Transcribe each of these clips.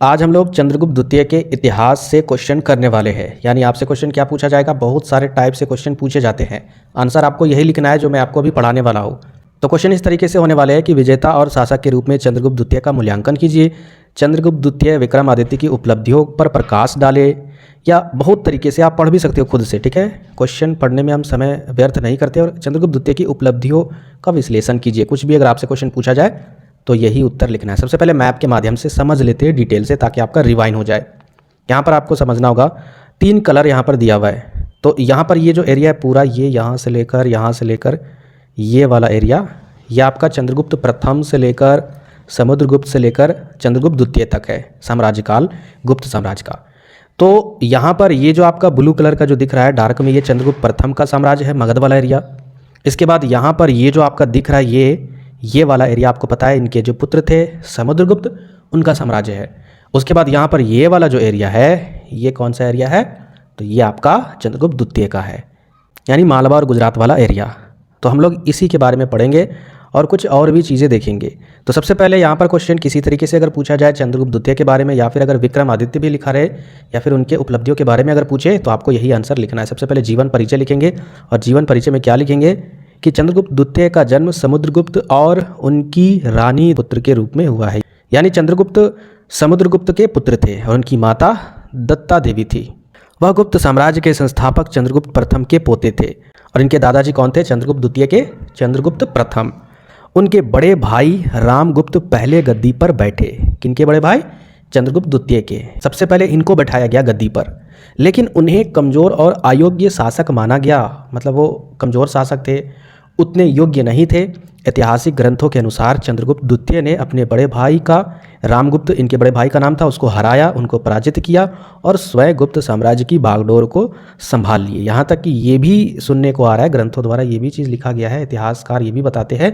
आज हम लोग चंद्रगुप्त द्वितीय के इतिहास से क्वेश्चन करने वाले हैं। यानी आपसे क्वेश्चन क्या पूछा जाएगा, बहुत सारे टाइप से क्वेश्चन पूछे जाते हैं। आंसर आपको यही लिखना है जो मैं आपको अभी पढ़ाने वाला हूँ। तो क्वेश्चन इस तरीके से होने वाले हैं कि विजेता और शासक के रूप में चंद्रगुप्त द्वितीय का मूल्यांकन कीजिए। चंद्रगुप्त द्वितीय विक्रमादित्य की उपलब्धियों पर प्रकाश डाले, या बहुत तरीके से आप पढ़ भी सकते हो खुद से। ठीक है, क्वेश्चन पढ़ने में हम समय व्यर्थ नहीं करते और चंद्रगुप्त द्वितीय की उपलब्धियों का विश्लेषण कीजिए। कुछ भी अगर आपसे क्वेश्चन पूछा जाए तो यही उत्तर लिखना है। सबसे पहले मैप के माध्यम से समझ लेते हैं डिटेल से, ताकि आपका रिवाइन हो जाए। यहाँ पर आपको समझना होगा 3 कलर यहाँ पर दिया हुआ है। तो यहाँ पर ये जो एरिया है पूरा, ये यहाँ से लेकर ये वाला एरिया, ये आपका चंद्रगुप्त प्रथम से लेकर समुद्रगुप्त से लेकर चंद्रगुप्त द्वितीय तक है, साम्राज्य काल गुप्त साम्राज्य का। तो यहाँ पर ये जो आपका ब्लू कलर का जो दिख रहा है डार्क में, ये चंद्रगुप्त प्रथम का साम्राज्य है, मगध वाला एरिया। इसके बाद यहाँ पर ये जो आपका दिख रहा है ये वाला एरिया, आपको पता है इनके जो पुत्र थे समुद्रगुप्त, उनका साम्राज्य है। उसके बाद यहाँ पर ये वाला जो एरिया है, ये कौन सा एरिया है, तो ये आपका चंद्रगुप्त द्वितीय का है, यानी मालवा और गुजरात वाला एरिया। तो हम लोग इसी के बारे में पढ़ेंगे और कुछ और भी चीज़ें देखेंगे। तो सबसे पहले यहाँ पर क्वेश्चन किसी तरीके से अगर पूछा जाए चंद्रगुप्त द्वितीय के बारे में, या फिर अगर विक्रमादित्य भी लिखा रहे, या फिर उनके उपलब्धियों के बारे में अगर पूछे, तो आपको यही आंसर लिखना है। सबसे पहले जीवन परिचय लिखेंगे, और जीवन परिचय में क्या लिखेंगे कि चंद्रगुप्त द्वितीय का जन्म समुद्रगुप्त और उनकी रानी पुत्र के रूप में हुआ है। यानी चंद्रगुप्त समुद्रगुप्त के पुत्र थे और उनकी माता दत्ता देवी थी। वह गुप्त साम्राज्य के संस्थापक चंद्रगुप्त प्रथम के पोते थे, और इनके दादाजी कौन थे, चंद्रगुप्त द्वितीय के चंद्रगुप्त प्रथम। उनके बड़े भाई रामगुप्त पहले गद्दी पर बैठे। किनके बड़े भाई, चंद्रगुप्त द्वितीय के। सबसे पहले इनको बैठाया गया गद्दी पर, लेकिन उन्हें कमज़ोर और अयोग्य शासक माना गया। मतलब वो कमज़ोर शासक थे, उतने योग्य नहीं थे। ऐतिहासिक ग्रंथों के अनुसार चंद्रगुप्त द्वितीय ने अपने बड़े भाई का, रामगुप्त इनके बड़े भाई का नाम था, उसको हराया, उनको पराजित किया और स्वयं गुप्त साम्राज्य की बागडोर को संभाल लिए। यहाँ तक कि ये भी सुनने को आ रहा है, ग्रंथों द्वारा ये भी चीज़ लिखा गया है, इतिहासकार ये भी बताते हैं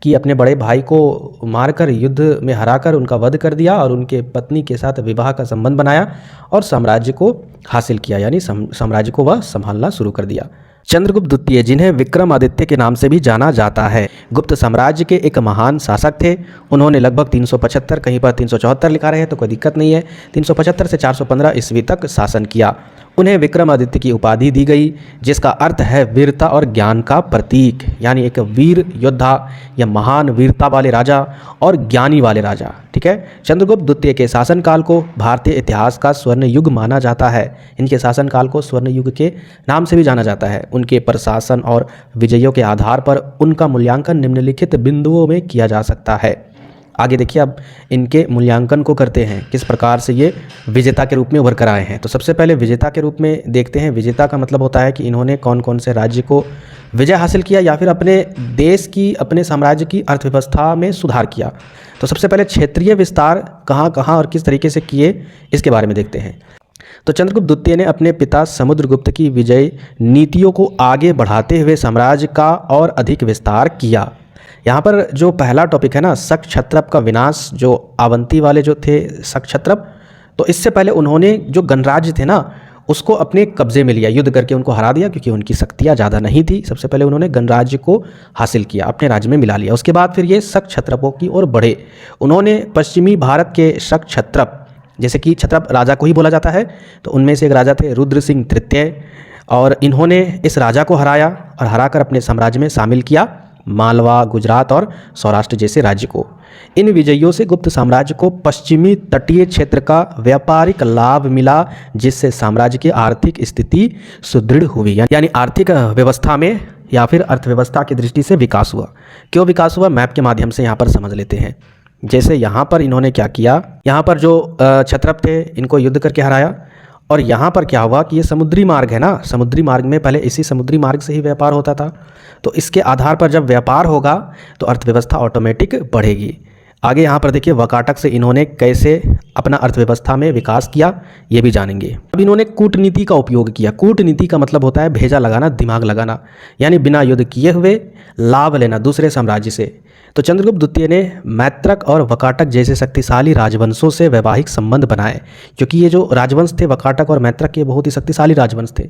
कि अपने बड़े भाई को मारकर, युद्ध में हराकर उनका वध कर दिया और उनके पत्नी के साथ विवाह का संबंध बनाया और साम्राज्य को हासिल किया, यानी साम्राज्य को वह संभालना शुरू कर दिया। चंद्रगुप्त द्वितीय, जिन्हें विक्रमादित्य के नाम से भी जाना जाता है, गुप्त साम्राज्य के एक महान शासक थे। उन्होंने लगभग 375, कहीं पर 374 लिखा रहे हैं तो कोई दिक्कत नहीं है, 375 से 415 ईस्वी तक शासन किया। उन्हें विक्रमादित्य की उपाधि दी गई, जिसका अर्थ है वीरता और ज्ञान का प्रतीक, यानी एक वीर योद्धा या महान वीरता वाले राजा और ज्ञानी वाले राजा। ठीक है, चंद्रगुप्त द्वितीय के शासनकाल को भारतीय इतिहास का स्वर्ण युग माना जाता है। इनके शासनकाल को स्वर्ण युग के नाम से भी जाना जाता है। उनके प्रशासन और विजयों के आधार पर उनका मूल्यांकन निम्नलिखित बिंदुओं में किया जा सकता है। आगे देखिए, अब इनके मूल्यांकन को करते हैं, किस प्रकार से ये विजेता के रूप में उभर कर आए हैं। तो सबसे पहले विजेता के रूप में देखते हैं। विजेता का मतलब होता है कि इन्होंने कौन कौन से राज्य को विजय हासिल किया, या फिर अपने देश की, अपने साम्राज्य की अर्थव्यवस्था में सुधार किया। तो सबसे पहले क्षेत्रीय विस्तार कहाँ कहाँ और किस तरीके से किए, इसके बारे में देखते हैं। तो चंद्रगुप्त द्वितीय ने अपने पिता समुद्रगुप्त की विजय नीतियों को आगे बढ़ाते हुए साम्राज्य का और अधिक विस्तार किया। यहाँ पर जो पहला टॉपिक है ना, शक क्षत्रप का विनाश, जो अवंती वाले जो थे शक क्षत्रप, तो इससे पहले उन्होंने जो गणराज्य थे ना उसको अपने कब्जे में लिया, युद्ध करके उनको हरा दिया, क्योंकि उनकी शक्तियाँ ज़्यादा नहीं थी। सबसे पहले उन्होंने गणराज्य को हासिल किया, अपने राज्य में मिला लिया। उसके बाद फिर ये शक क्षत्रपों की ओर बढ़े। उन्होंने पश्चिमी भारत के शक क्षत्रप, जैसे कि क्षत्रप राजा को ही बोला जाता है, तो उनमें से एक राजा थे रुद्र सिंह तृतीय, और इन्होंने इस राजा को हराया और हराकर अपने साम्राज्य में शामिल किया मालवा, गुजरात और सौराष्ट्र जैसे राज्य को। इन विजयों से गुप्त साम्राज्य को पश्चिमी तटीय क्षेत्र का व्यापारिक लाभ मिला, जिससे साम्राज्य की आर्थिक स्थिति सुदृढ़ हुई, यानी आर्थिक व्यवस्था में या फिर अर्थव्यवस्था की दृष्टि से विकास हुआ। क्यों विकास हुआ, मैप के माध्यम से यहाँ पर समझ लेते हैं। जैसे यहाँ पर इन्होंने क्या किया, यहाँ पर जो क्षत्रप थे इनको युद्ध करके हराया, और यहाँ पर क्या हुआ कि ये समुद्री मार्ग है ना, समुद्री मार्ग में पहले इसी समुद्री मार्ग से ही व्यापार होता था। तो इसके आधार पर जब व्यापार होगा तो अर्थव्यवस्था ऑटोमेटिक बढ़ेगी। आगे यहाँ पर देखिए वकाटक से इन्होंने कैसे अपना अर्थव्यवस्था में विकास किया, ये भी जानेंगे। अब इन्होंने कूटनीति का उपयोग किया। कूटनीति का मतलब होता है भेजा लगाना, दिमाग लगाना, यानी बिना युद्ध किए हुए लाभ लेना दूसरे साम्राज्य से। तो चंद्रगुप्त द्वितीय ने मैत्रक और वकाटक जैसे शक्तिशाली राजवंशों से वैवाहिक संबंध बनाए, क्योंकि ये जो राजवंश थे वकाटक और मैत्रक ये बहुत ही शक्तिशाली राजवंश थे।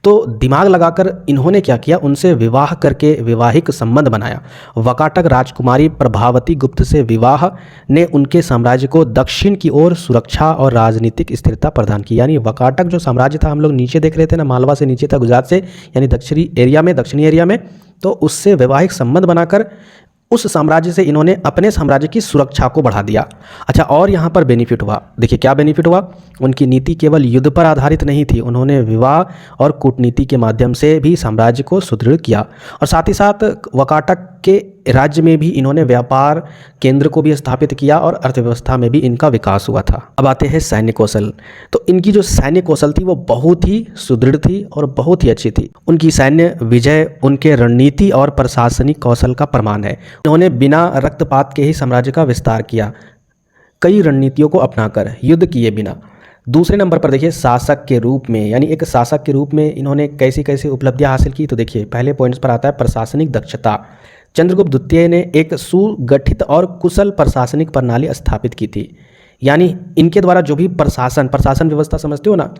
तो दिमाग लगाकर इन्होंने क्या किया, उनसे विवाह करके वैवाहिक संबंध बनाया। वकाटक राजकुमारी प्रभावती गुप्त से विवाह ने उनके साम्राज्य को दक्षिण की ओर सुरक्षा और राजनीतिक स्थिरता प्रदान की। यानी वकाटक जो साम्राज्य था, हम लोग नीचे देख रहे थे ना, मालवा से नीचे था, गुजरात से, यानी दक्षिणी एरिया में, तो उससे वैवाहिक संबंध बनाकर उस साम्राज्य से इन्होंने अपने साम्राज्य की सुरक्षा को बढ़ा दिया। अच्छा, और यहाँ पर बेनिफिट हुआ, देखिए क्या बेनिफिट हुआ। उनकी नीति केवल युद्ध पर आधारित नहीं थी, उन्होंने विवाह और कूटनीति के माध्यम से भी साम्राज्य को सुदृढ़ किया। और साथ ही साथ वकाटक के राज्य में भी इन्होंने व्यापार केंद्र को भी स्थापित किया और अर्थव्यवस्था में भी इनका विकास हुआ था। अब आते हैं सैन्य कौशल। तो इनकी जो सैन्य कौशल थी वो बहुत ही सुदृढ़ थी और बहुत ही अच्छी थी। उनकी सैन्य विजय उनके रणनीति और प्रशासनिक कौशल का प्रमाण है। उन्होंने बिना रक्तपात के ही साम्राज्य का विस्तार किया, कई रणनीतियों को अपनाकर, युद्ध किए बिना। दूसरे नंबर पर देखिए शासक के रूप में, यानी एक शासक के रूप में इन्होंने कैसी कैसी उपलब्धियां हासिल की। तो देखिए पहले पॉइंट्स पर आता है प्रशासनिक दक्षता। चंद्रगुप्त द्वितीय ने एक सुगठित और कुशल प्रशासनिक प्रणाली स्थापित की थी। यानी इनके द्वारा जो भी प्रशासन व्यवस्था समझते हो ना,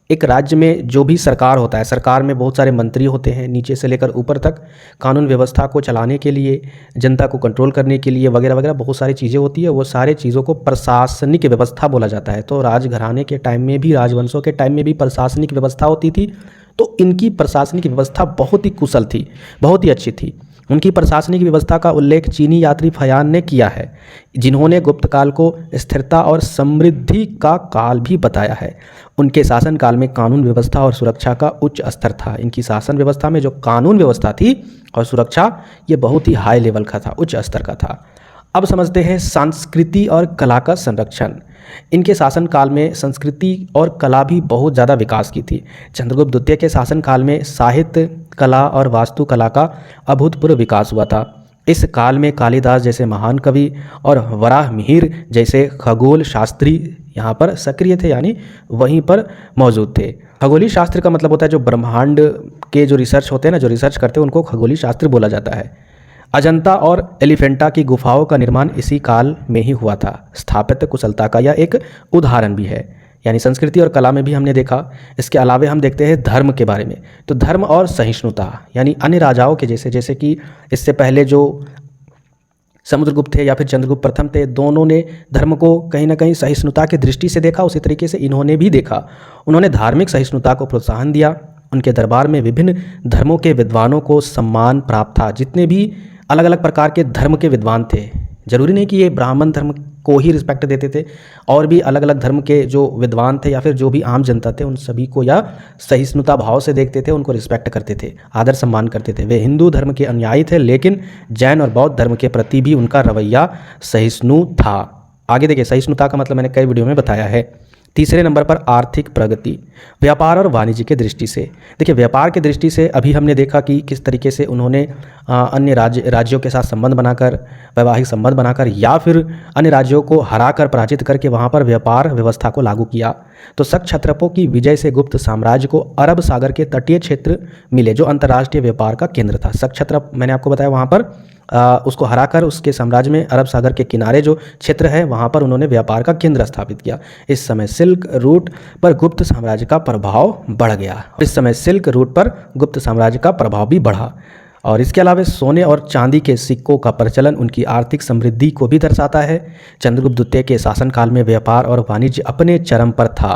एक राज्य में जो भी सरकार होता है, सरकार में बहुत सारे मंत्री होते हैं, नीचे से लेकर ऊपर तक, कानून व्यवस्था को चलाने के लिए, जनता को कंट्रोल करने के लिए वगैरह वगैरह बहुत सारी चीज़ें होती है। वो सारे चीज़ों को प्रशासनिक व्यवस्था बोला जाता है। तो राजघराने के टाइम में भी, राजवंशों के टाइम में भी प्रशासनिक व्यवस्था होती थी। तो इनकी प्रशासनिक व्यवस्था बहुत ही कुशल थी, बहुत ही अच्छी थी। उनकी प्रशासनिक व्यवस्था का उल्लेख चीनी यात्री फयान ने किया है, जिन्होंने गुप्त काल को स्थिरता और समृद्धि का काल भी बताया है। उनके शासन काल में कानून व्यवस्था और सुरक्षा का उच्च स्तर था। इनकी शासन व्यवस्था में जो कानून व्यवस्था थी और सुरक्षा, ये बहुत ही हाई लेवल का था, उच्च स्तर का था। अब समझते हैं संस्कृति और कला का संरक्षण। इनके शासनकाल में संस्कृति और कला भी बहुत ज़्यादा विकास की थी। चंद्रगुप्त द्वितीय के शासनकाल में साहित्य, कला और वास्तुकला का अभूतपूर्व विकास हुआ था। इस काल में कालिदास जैसे महान कवि और वराहमिहिर जैसे खगोल शास्त्री यहाँ पर सक्रिय थे, यानी वहीं पर मौजूद थे। खगोलीय शास्त्र का मतलब होता है जो ब्रह्मांड के जो रिसर्च होते हैं ना, जो रिसर्च करते हैं, उनको खगोलीय शास्त्र बोला जाता है। अजंता और एलिफेंटा की गुफाओं का निर्माण इसी काल में ही हुआ था। स्थापत्य कुशलता का यह एक उदाहरण भी है। यानी संस्कृति और कला में भी हमने देखा। इसके अलावा हम देखते हैं धर्म के बारे में। तो धर्म और सहिष्णुता, यानी अन्य राजाओं के जैसे कि इससे पहले जो समुद्रगुप्त थे या फिर चंद्रगुप्त प्रथम थे, दोनों ने धर्म को कहीं ना कहीं सहिष्णुता की दृष्टि से देखा। उसी तरीके से इन्होंने भी देखा। उन्होंने धार्मिक सहिष्णुता को प्रोत्साहन दिया। उनके दरबार में विभिन्न धर्मों के विद्वानों को सम्मान प्राप्त था। जितने भी अलग अलग प्रकार के धर्म के विद्वान थे, जरूरी नहीं कि ये ब्राह्मण धर्म को ही रिस्पेक्ट देते थे, और भी अलग अलग धर्म के जो विद्वान थे या फिर जो भी आम जनता थे, उन सभी को या सहिष्णुता भाव से देखते थे, उनको रिस्पेक्ट करते थे, आदर सम्मान करते थे। वे हिंदू धर्म के अनुयायी थे, लेकिन जैन और बौद्ध धर्म के प्रति भी उनका रवैया सहिष्णु था। आगे देखिए, सहिष्णुता का मतलब मैंने कई वीडियो में बताया है। तीसरे नंबर पर आर्थिक प्रगति। व्यापार और वाणिज्य के दृष्टि से, देखिए व्यापार के दृष्टि से अभी हमने देखा कि किस तरीके से उन्होंने अन्य राज्यों के साथ संबंध बनाकर, वैवाहिक संबंध बनाकर, या फिर अन्य राज्यों को हराकर, पराजित करके वहाँ पर व्यापार व्यवस्था को लागू किया। तो शक क्षत्रपों की विजय से गुप्त साम्राज्य को अरब सागर के तटीय क्षेत्र मिले, जो अंतर्राष्ट्रीय व्यापार का केंद्र था। शक क्षत्रप मैंने आपको बताया, वहाँ पर उसको हराकर उसके साम्राज्य में अरब सागर के किनारे जो क्षेत्र है, वहाँ पर उन्होंने व्यापार का केंद्र स्थापित किया। इस समय सिल्क रूट पर गुप्त साम्राज्य का प्रभाव बढ़ गया। इस समय सिल्क रूट पर गुप्त साम्राज्य का प्रभाव भी बढ़ा। और इसके अलावा सोने और चांदी के सिक्कों का प्रचलन उनकी आर्थिक समृद्धि को भी दर्शाता है। चंद्रगुप्त द्वितीय के शासनकाल में व्यापार और वाणिज्य अपने चरम पर था।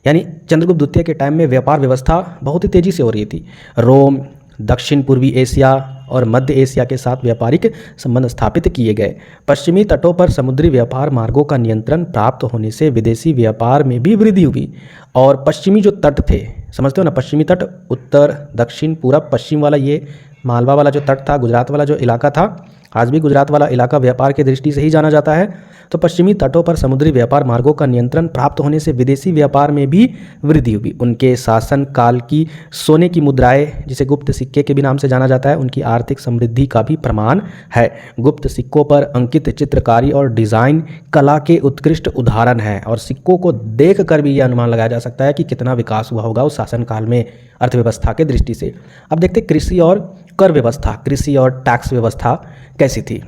यानी चंद्रगुप्त द्वितीय के टाइम में व्यापार व्यवस्था बहुत ही तेज़ी से हो रही थी। रोम, दक्षिण पूर्वी एशिया और मध्य एशिया के साथ व्यापारिक संबंध स्थापित किए गए। पश्चिमी तटों पर समुद्री व्यापार मार्गों का नियंत्रण प्राप्त होने से विदेशी व्यापार में भी वृद्धि हुई। और पश्चिमी जो तट थे, समझते हो ना, पश्चिमी तट, उत्तर, दक्षिण, पूरब, पश्चिम वाला, ये मालवा वाला जो तट था, गुजरात वाला जो इलाका था, आज भी गुजरात वाला इलाका व्यापार की दृष्टि से ही जाना जाता है। तो पश्चिमी तटों पर समुद्री व्यापार मार्गों का नियंत्रण प्राप्त होने से विदेशी व्यापार में भी वृद्धि हुई। उनके शासन काल की सोने की मुद्राएं, जिसे गुप्त सिक्के के भी नाम से जाना जाता है, उनकी आर्थिक समृद्धि का भी प्रमाण है। गुप्त सिक्कों पर अंकित चित्रकारी और डिज़ाइन कला के उत्कृष्ट उदाहरण हैं। और सिक्कों को देख कर भी यह अनुमान लगाया जा सकता है कि कितना विकास हुआ होगा उस शासन काल में अर्थव्यवस्था के दृष्टि से। अब देखते कृषि और कर व्यवस्था, कृषि और टैक्स व्यवस्था कैसी थी।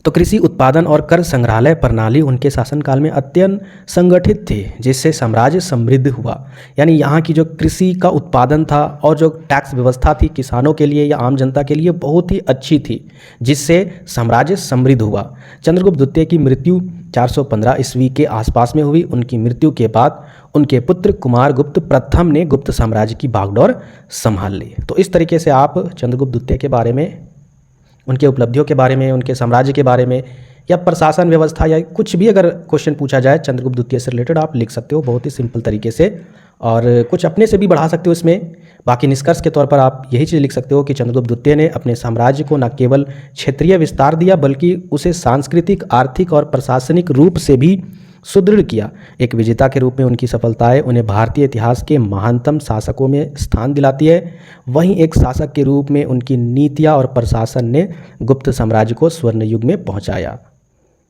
तो कृषि उत्पादन और कर संग्रहालय प्रणाली उनके शासनकाल में अत्यंत संगठित थी, जिससे साम्राज्य समृद्ध हुआ। यानी यहाँ की जो कृषि का उत्पादन था और जो टैक्स व्यवस्था थी किसानों के लिए या आम जनता के लिए बहुत ही अच्छी थी, जिससे साम्राज्य समृद्ध हुआ। चंद्रगुप्त द्वितीय की मृत्यु 415 ईस्वी के आसपास में हुई। उनकी मृत्यु के बाद उनके पुत्र कुमारगुप्त प्रथम ने गुप्त साम्राज्य की बागडोर संभाल ली। तो इस तरीके से आप चंद्रगुप्त द्वितीय के बारे में, उनके उपलब्धियों के बारे में, उनके साम्राज्य के बारे में या प्रशासन व्यवस्था या कुछ भी अगर क्वेश्चन पूछा जाए चंद्रगुप्त द्वितीय से रिलेटेड आप लिख सकते हो बहुत ही सिंपल तरीके से, और कुछ अपने से भी बढ़ा सकते हो इसमें। बाकी निष्कर्ष के तौर पर आप यही चीज़ लिख सकते हो कि चंद्रगुप्त द्वितीय ने अपने साम्राज्य को न केवल क्षेत्रीय विस्तार दिया बल्कि उसे सांस्कृतिक, आर्थिक और प्रशासनिक रूप से भी सुदृढ़ किया। एक विजेता के रूप में उनकी सफलताएं उन्हें भारतीय इतिहास के महानतम शासकों में स्थान दिलाती है। वहीं एक शासक के रूप में उनकी नीतियां और प्रशासन ने गुप्त साम्राज्य को स्वर्ण युग में पहुंचाया।